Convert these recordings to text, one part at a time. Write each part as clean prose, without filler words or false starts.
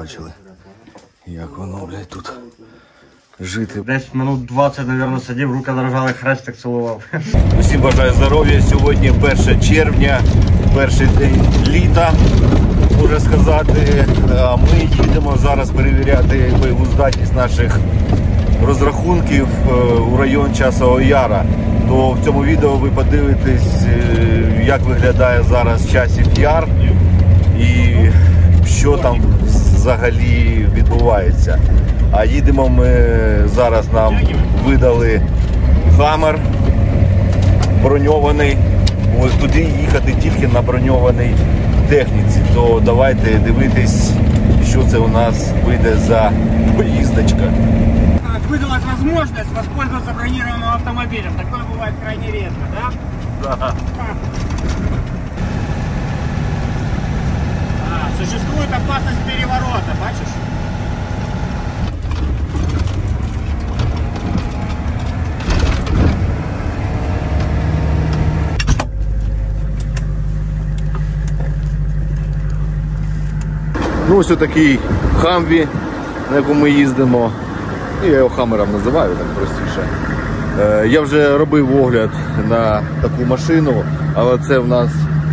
бачили, як воно, блядь, тут жити. Десь минут 20, мабуть, сидів, руки дрожали, хрестик цілував. Усім бажаю здоров'я. Сьогодні 1 червня, перший день літа, можна сказати. Ми їдемо зараз перевіряти бойову здатність наших розрахунків у район Часового Яра. То в цьому відео ви подивитесь, як виглядає зараз Часів Яр і що там взагалі відбувається. А їдемо ми зараз, нам видали Хаммер броньований. Ось туди їхати тільки на броньованій техніці. То давайте дивитись, що це у нас вийде за поїздочка. Выдалась возможность воспользоваться бронированным автомобилем. Такое бывает крайне редко, да? Да. Существует опасность переворота, бачишь? Ну, ось такий Хамві, на якому ми їздимо. Я його Хаммером називаю, так простіше. Я вже робив огляд на таку машину, але це в нас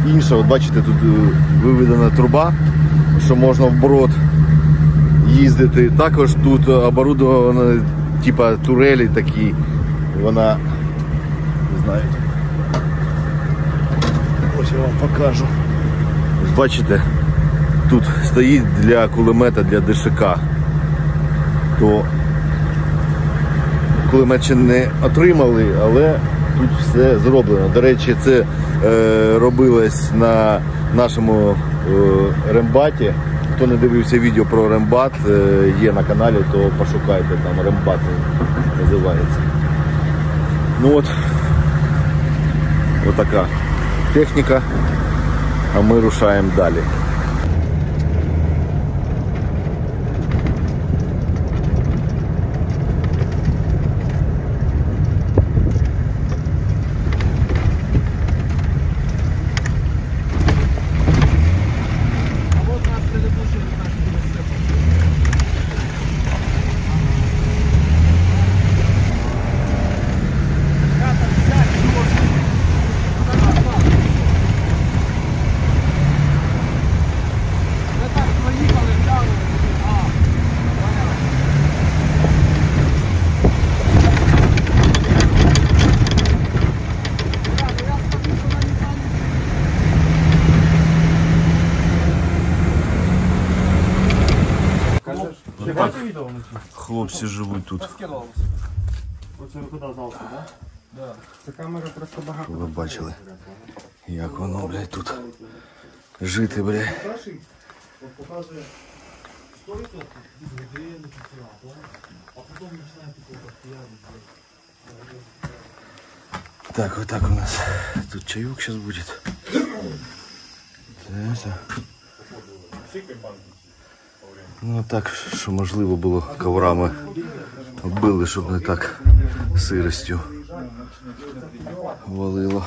інша. От бачите, тут виведена труба, що можна вброд їздити. Також тут оборудовано, типа турелі такі. Вона, не знаєте, ось я вам покажу. Ось бачите, тут стоїть для кулемета, для ДШК. То кулемет ще не отримали, але тут все зроблено. До речі, це робилось на нашому рембаті. Хто не дивився відео про рембат, є на каналі, то пошукайте, там рембат називається. Ну от така техніка, а ми рушаємо далі. Хлопці живуть тут. Оце ви куди знався, так? Так. Це камера просто багато. Ви бачили, як воно, блядь, тут жити, блядь. Показує 100%, де я не підтримав, а потім починає підтримати. Так, вот так у нас тут чаек сейчас будет. Ну так, що можливо було коврами оббили, щоб не так сиростю валило.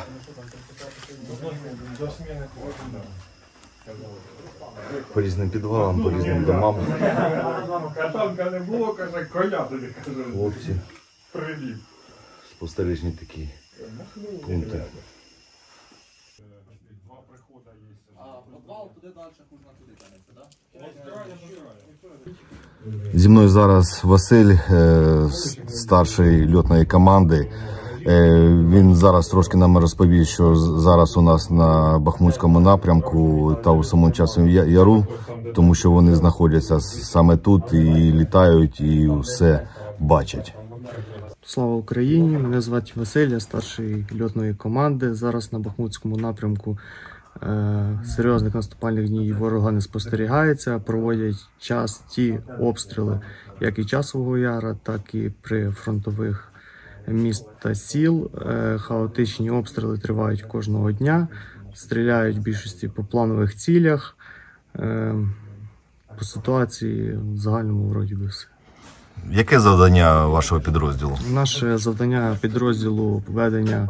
По різним підвалам, по різним домам. Катанка не було, каже, коня тобі, каже. Хлопці, Приліп. спостережні такі пункти. Подвал туди далі, можна туди тянеться, так? Зі мною зараз Василь, старший льотної команди. Він зараз трошки нам розповість, що зараз у нас на Бахмутському напрямку та у самому Часовому Яру, тому що вони знаходяться саме тут і літають, і все бачать. Слава Україні! Мене звати Василь, я старший льотної команди. Зараз на Бахмутському напрямку серйозних наступальних дій ворога не спостерігається. Проводять часті обстріли як і Часового Яра, так і прифронтових міст та сіл. Хаотичні обстріли тривають кожного дня. Стріляють в більшості по планових цілях. По ситуації в загальному вроді би все. Яке завдання вашого підрозділу? Наше завдання підрозділу – ведення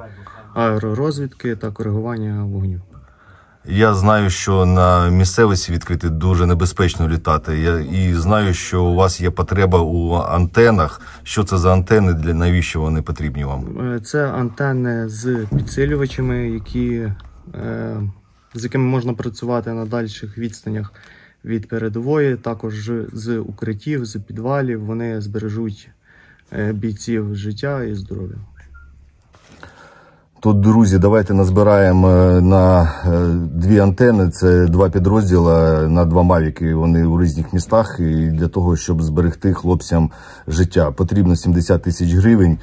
аеророзвідки та коригування вогню. Я знаю, що на місцевості відкрити дуже небезпечно літати. І знаю, що у вас є потреба у антенах. Що це за антени, навіщо вони потрібні вам? Це антени з підсилювачами, з якими можна працювати на дальших відстанях від передової, також з укриттів, з підвалів. Вони збережуть бійців життя і здоров'я. Тут, друзі, давайте назбираємо на 2 антени, це 2 підрозділи на 2 мавіки, вони у різних містах, і для того, щоб зберегти хлопцям життя. Потрібно 70 тисяч гривень.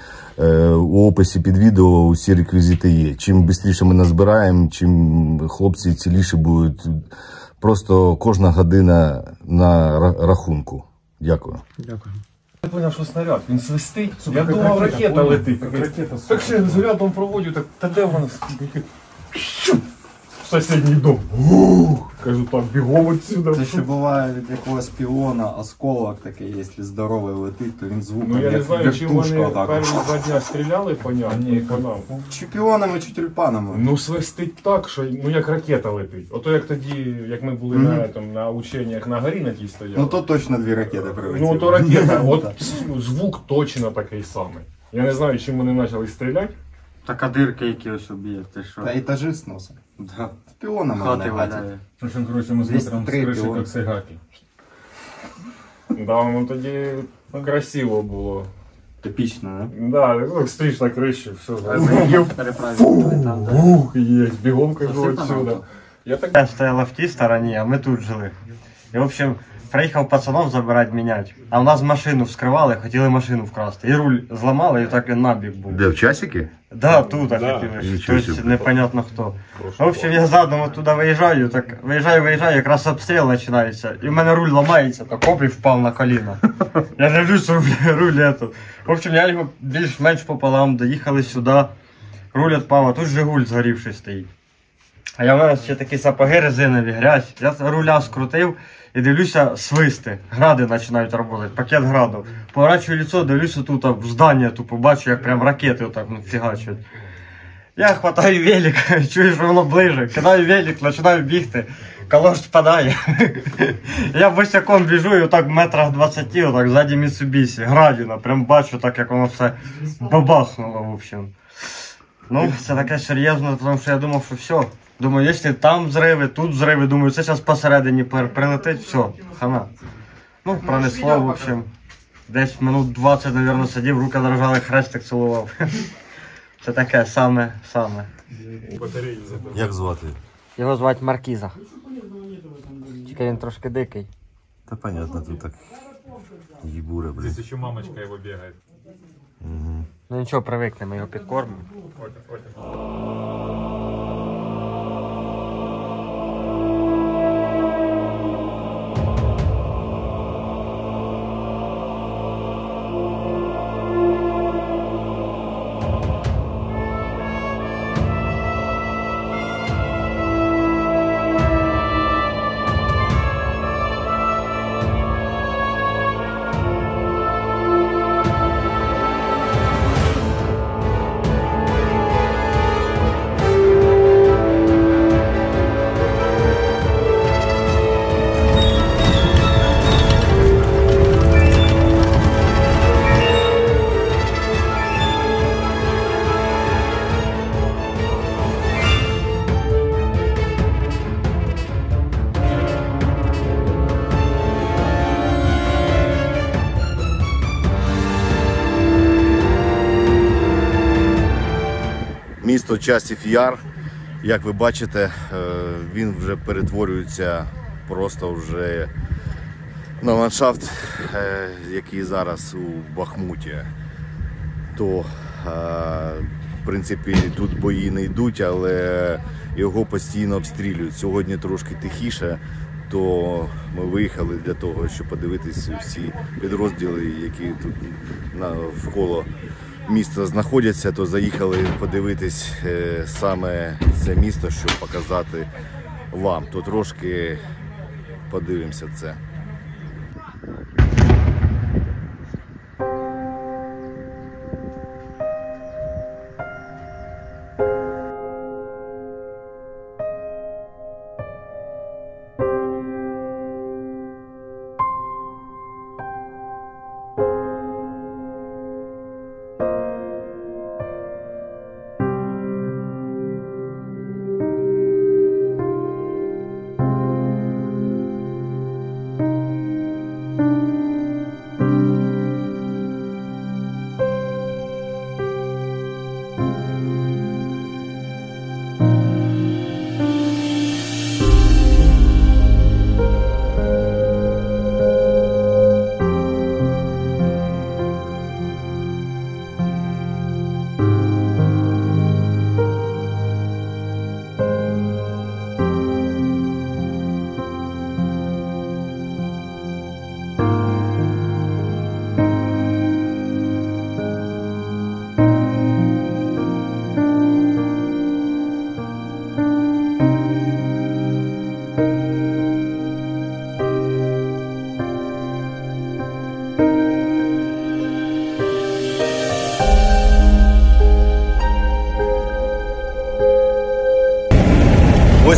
У описі під відео усі реквізити є. Чим швидше ми назбираємо, чим хлопці ціліші будуть. Просто кожна година на рахунку. Дякую. Дякую. Я поняв, що снаряд, він свистить. Я думав, ракета летить. Так ще з рядом проводю, так та де вона? В сусідній дом. Кажу, так, бігом отсюда. Це ще буває від якогось піона, осколок такий, якщо здоровий летить, то він звуком Ну я не як знаю, чим вертушка вони отак. перші 2 дня стріляли по ньому, по нам. Чи піонами, чи тюльпанами. Ну свистить так, що ну як ракета летить. Ото як тоді, як ми були на ученнях на горі на тій стояли. Ну то точно 2 ракети прилетіли. Ну то ракета, от звук точно такий самий. Я не знаю, чим вони почали стріляти. Так дырки які ось уб'є, ти що? Та етажі сносить. Да. З піонами Хати вони гатять. валяє. В общем, короче, мы 203 смотрим с крыши, пилон. как сигаки. Да, ну тоді красиво було. Типічно, Да, ну, стоїш на криші, все. Переправили. Є, бігом кажу отсюда. Я так Я стояла в тій стороні, а ми тут жили. І, в общем, приїхав пацанов забирати, міняти. А у нас машину вскривали, хотіли машину вкрасти. І руль зламали, і так він набіг був. Де, в часики? Да, тут Да. хотіли. Нічого Тобто собі. непонятно хто. В общем, я задом туди виїжджаю, так виїжджаю, якраз обстріл починається. І в мене руль ламається, так оп, і впав на коліна. Я дивлюсь, руль ето. В общем, я його більш-менш пополам, доїхали сюди. Руль відпав, а тут Жигуль згорівший стоїть. А я в мене ще такі сапоги резинові, грязь. Я руля скрутив і дивлюся, свисти. Гради починають працювати, пакет градів. Поворачую лицо, дивлюся тут в здання, тупо бачу, як прям ракети отак фігачують. Я хватаю велик, чую, що воно ближе. Кидаю велик, починаю бігти. Калош впадає. Я босяком біжу і отак в метрах 20, отак ззаді Міцубісі, градіна. Прям бачу так, як воно все бабахнуло, в общем. Ну, це таке серйозно, тому що я думав, що все. Думаю, якщо там зриви, тут зриви, думаю, це зараз посередині прилетить, все, хана. Ну, пронесло, в общем. Десь минут 20, мабуть, сидів, руки дрожали, хрестик цілував. Це таке саме. батареї забив. Як звати? Його звати Маркіза. Тільки він трошки дикий. Та понятно, тут так їбура, блін. Здесь еще мамочка его бегает. Ну нічого, привикне, ми його підкормимо. Місто Часів Яр, як ви бачите, він вже перетворюється просто вже на ландшафт, який зараз у Бахмуті. То, в принципі, тут бої не йдуть, але його постійно обстрілюють. Сьогодні трошки тихіше, то ми виїхали для того, щоб подивитися всі підрозділи, які тут навколо міста знаходяться, то заїхали подивитись саме це місто, щоб показати вам. То трошки подивимося це.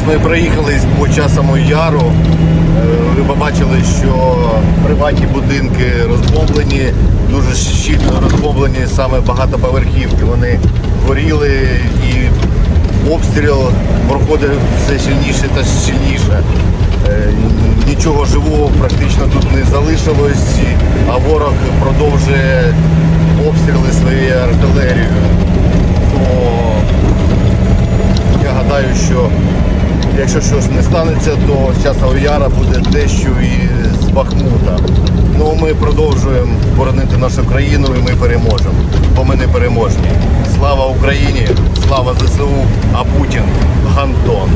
ми проїхались по Часовому Яру. Ви побачили, що приватні будинки розбомблені, дуже щільно розбомблені саме багатоповерхівки. Вони горіли і обстріл проходив все щільніше та щільніше. Нічого живого практично тут не залишилось, а ворог продовжує обстріли своєю артилерією. То я гадаю, що якщо щось не станеться, то з Часового Яра буде дещо і з Бахмута. Ну, ми продовжуємо боронити нашу країну і ми переможемо, бо ми не переможні. Слава Україні, слава ЗСУ, а Путін – Гандон.